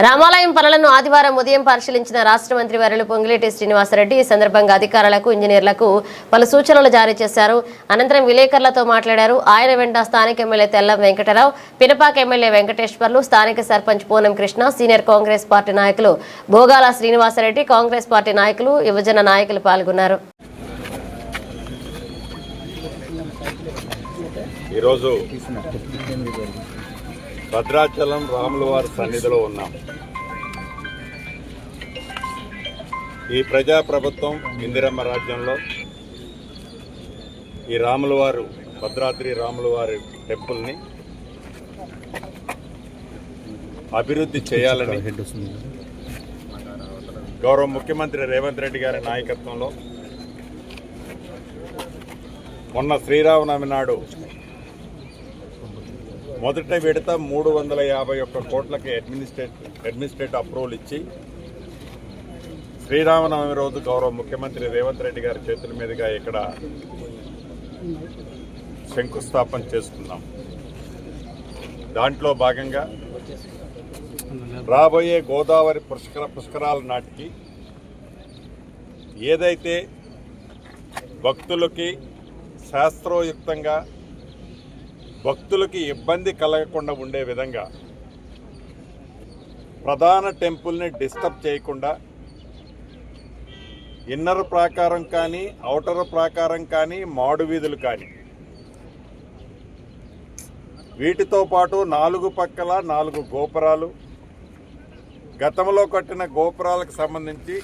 రామాలయం పనులను ఆదివారం ఉదయం పరిశీలించిన రాష్ట్ర మంత్రి వర్యులు పొంగిలేటి శ్రీనివాసరెడ్డి ఈ సందర్భంగా అధికారులకు ఇంజనీర్లకు పలు సూచనలు జారీ చేశారు. అనంతరం విలేకరులతో మాట్లాడారు. ఆయన వెంట స్థానిక ఎమ్మెల్యే తెల్లం వెంకటరావు, పినపాక ఎమ్మెల్యే వెంకటేశ్వర్లు, స్థానిక సర్పంచ్ పూనం కృష్ణ, సీనియర్ కాంగ్రెస్ పార్టీ నాయకులు భోగాల శ్రీనివాసరెడ్డి, కాంగ్రెస్ పార్టీ నాయకులు, యువజన నాయకులు పాల్గొన్నారు. ఈరోజు భద్రాచలం రాములవారి సన్నిధిలో ఉన్నాం. ఈ ప్రజాప్రభుత్వం ఇందిరమ్మ రాజ్యంలో ఈ రాములవారు భద్రాద్రి రాములవారి టెంపుల్ని అభివృద్ధి చేయాలని గౌరవ ముఖ్యమంత్రి రేవంత్ రెడ్డి గారి నాయకత్వంలో మొన్న శ్రీరామనవమి నాడు మొదటి విడత 351 కోట్లకి అడ్మినిస్ట్రేటివ్ అప్రూవల్ ఇచ్చి శ్రీరామనవమి రోజు గౌరవ ముఖ్యమంత్రి రేవంత్ రెడ్డి గారి చేతుల మీదుగా ఇక్కడ శంకుస్థాపన చేసుకున్నాం. దాంట్లో భాగంగా రాబోయే గోదావరి పుష్కరాల నాటికి ఏదైతే భక్తులకి శాస్త్రోయుక్తంగా భక్తులకి ఇబ్బంది కలగకుండా ఉండే విధంగా ప్రధాన టెంపుల్ని డిస్టర్బ్ చేయకుండా ఇన్నర్ ప్రాకారం కానీ ఔటర్ ప్రాకారం కానీ మాడు వీధులు కానీ వీటితో పాటు 4 పక్కల 4 గోపురాలు, గతంలో కట్టిన గోపురాలకు సంబంధించి